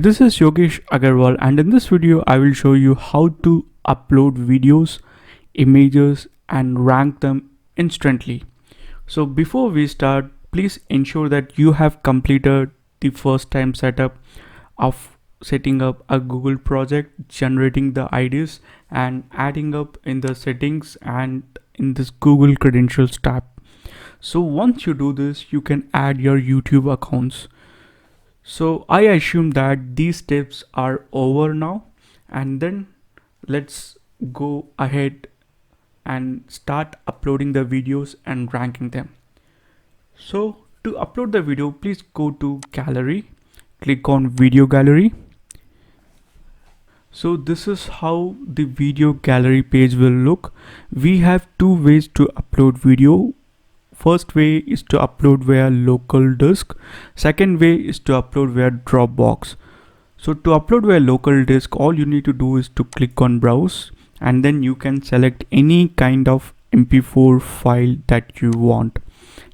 This is Yogesh Agarwal, and in this video I will show you how to upload videos, images and rank them instantly. So before we start, please ensure that you have completed the first time setup of setting up a Google project, generating the IDs and adding up in the settings and in this Google Credentials tab. So once you do this, you can add your YouTube accounts. So I assume that these steps are over now, and then let's go ahead and start uploading the videos and ranking them. So to upload the video, please go to gallery, click on video gallery. So this is how the video gallery page will look. We have two ways to upload video. First way is to upload via local disk. Second way is to upload via Dropbox. So to upload via local disk, all you need to do is to click on browse, and then you can select any kind of MP4 file that you want,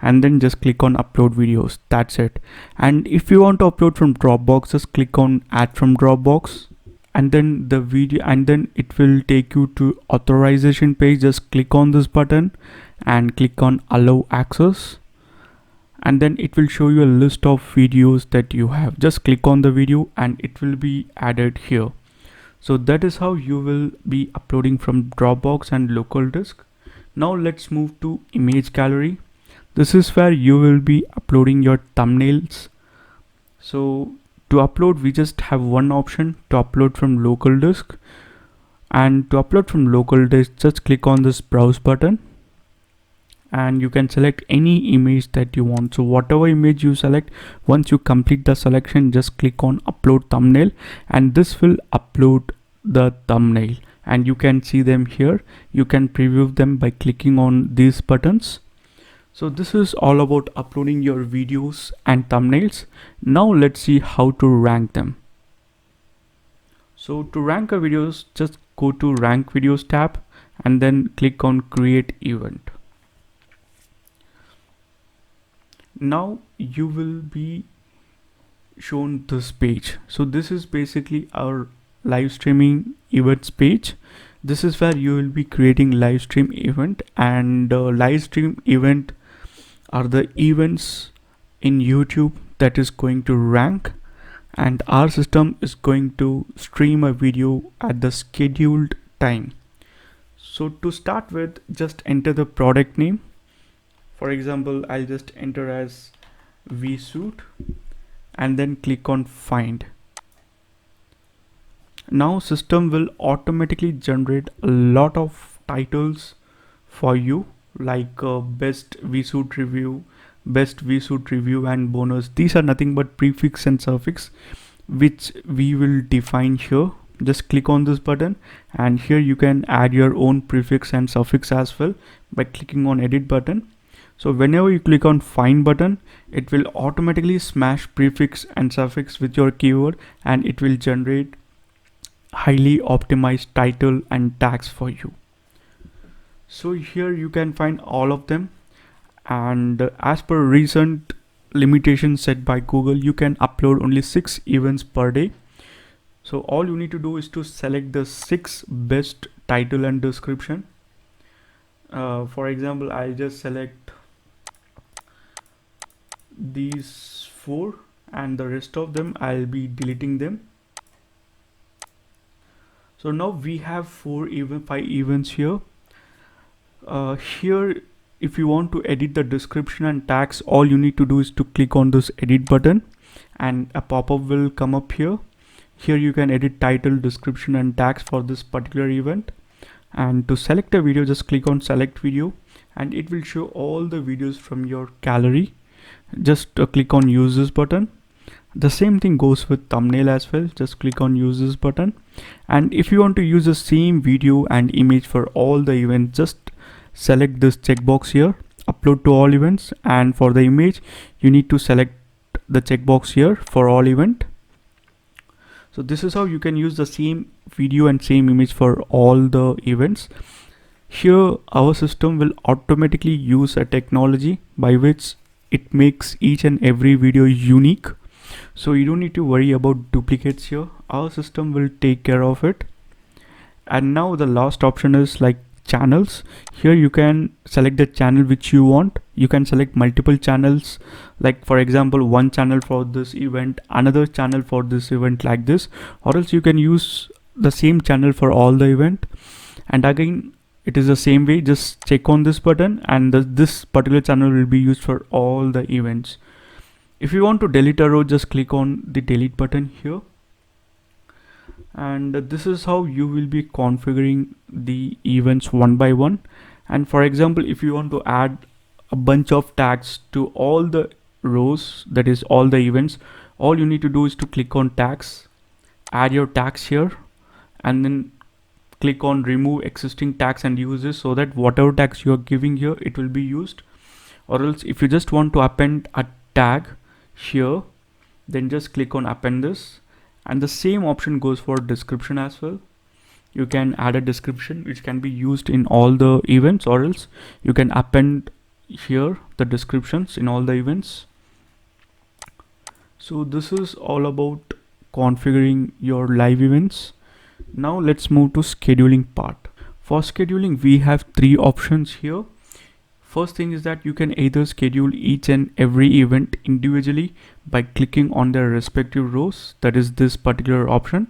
and then just click on upload videos. That's it. And if you want to upload from Dropbox, just click on add from Dropbox, and then the video, and then it will take you to authorization page. Just click on this button and click on allow access, and then it will show you a list of videos that you have. Just click on the video and it will be added here. So that is how you will be uploading from Dropbox and local disk. Now let's move to image gallery. This is where you will be uploading your thumbnails. So to upload, we just have one option, to upload from local disk. And to upload from local disk, just click on this browse button, and you can select any image that you want. So whatever image you select, once you complete the selection, just click on upload thumbnail, and this will upload the thumbnail, and you can see them here. You can preview them by clicking on these buttons. So this is all about uploading your videos and thumbnails. Now let's see how to rank them. So to rank our videos, just go to rank videos tab and then click on create event. Now you will be shown this page. So this is basically our live streaming events page. This is where you will be creating live stream event, and live stream event are the events in YouTube that is going to rank, and our system is going to stream a video at the scheduled time. So to start with, just enter the product name. For example, I'll just enter as vSuite and then click on find. Now system will automatically generate a lot of titles for you, like best vSuite review, best vSuite review and bonus. These are nothing but prefix and suffix which we will define here. Just click on this button, and here you can add your own prefix and suffix as well by clicking on edit button. So whenever you click on find button, it will automatically smash prefix and suffix with your keyword, and it will generate highly optimized title and tags for you. So here you can find all of them, and as per recent limitations set by Google, you can upload only 6 events per day. So all you need to do is to select the 6 best title and description. For example, I'll just select these 4, and the rest of them I'll be deleting them. So now we have 5 events here. Here, if you want to edit the description and tags, all you need to do is to click on this edit button, and a pop-up will come up here. Here you can edit title, description and tags for this particular event. And to select a video, just click on select video, and it will show all the videos from your gallery. Just click on use this button. The same thing goes with thumbnail as well. Just click on use this button, and if you want to use the same video and image for all the events, just select this checkbox here, upload to all events, and for the image you need to select the checkbox here for all event. So this is how you can use the same video and same image for all the events. Here our system will automatically use a technology by which it makes each and every video unique. so you don't need to worry about duplicates here. Our system will take care of it. And now the last option is like channels. Here you can select the channel which you want. You can select multiple channels, like for example one channel for this event, another channel for this event, like this, or else you can use the same channel for all the event. And again it is the same way, just check on this button and this particular channel will be used for all the events. If you want to delete a row, just click on the delete button here. And this is how you will be configuring the events one by one. And for example, if you want to add a bunch of tags to all the rows, that is all the events, all you need to do is to click on tags, add your tags here, and then click on remove existing tags and use this, so that whatever tags you are giving here, it will be used. Or else if you just want to append a tag here, then just click on append this. And the same option goes for description as well. You can add a description which can be used in all the events, or else you can append here the descriptions in all the events. So this is all about configuring your live events. Now let's move to scheduling part. For scheduling, we have three options here. First thing is that you can either schedule each and every event individually by clicking on their respective rows, that is this particular option,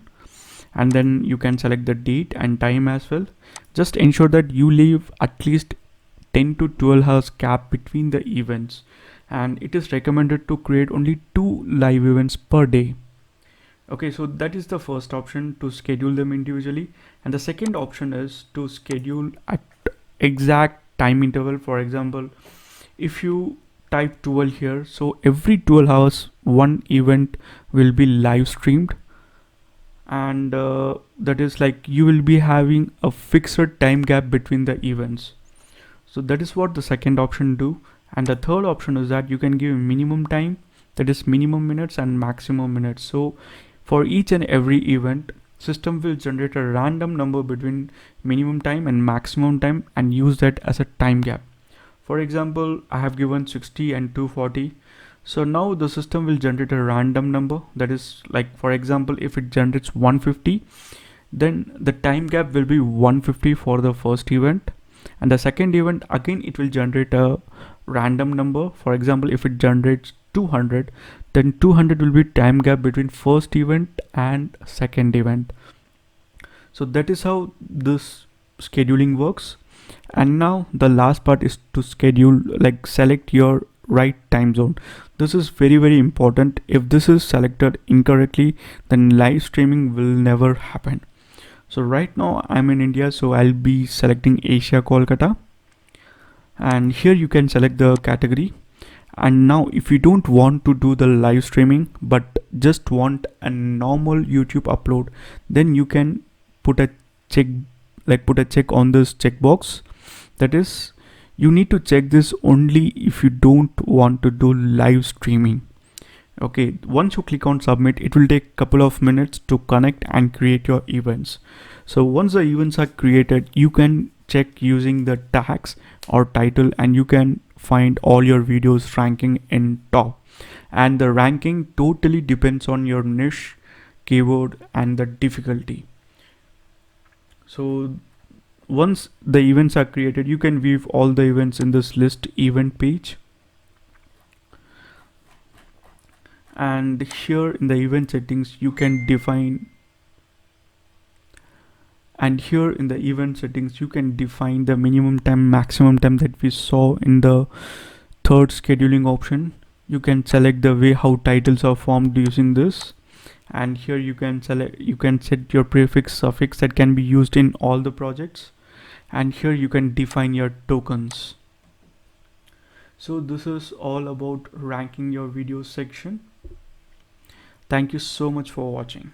and then you can select the date and time as well. Just ensure that you leave at least 10 to 12 hours gap between the events, and it is recommended to create only 2 live events per day. Okay, so that is the first option, to schedule them individually. And the second option is to schedule at exact time interval. For example, if you type 12 here, so every 12 hours one event will be live streamed, and that is like you will be having a fixed time gap between the events. So that is what the second option do. And the third option is that you can give minimum time, that is minimum minutes and maximum minutes. So for each and every event, system will generate a random number between minimum time and maximum time and use that as a time gap. For example, I have given 60 and 240. So now the system will generate a random number, that is like, for example, if it generates 150, then the time gap will be 150 for the first event. And the second event, again it will generate a random number. For example, if it generates 200, then 200 will be time gap between first event and second event. So that is how this scheduling works. And now the last part is to schedule, like select your right time zone. This is very important. If this is selected incorrectly, then live streaming will never happen. So right now I'm in India, so I'll be selecting Asia Kolkata, and here you can select the category. And now if you don't want to do the live streaming but just want a normal YouTube upload, then you can put a check, on this checkbox. That is, you need to check this only if you don't want to do live streaming. Okay, once you click on submit, it will take a couple of minutes to connect and create your events. So once the events are created, you can check using the tags or title, and you can find all your videos ranking in top. And the ranking totally depends on your niche, keyword, and the difficulty. So once the events are created, you can view all the events in this list event page. And here in the event settings, you can define, the minimum time, maximum time that we saw in the third scheduling option. You can select the way how titles are formed using this. And here you can set your prefix, suffix that can be used in all the projects. And here you can define your tokens. So this is all about ranking your video section. Thank you so much for watching.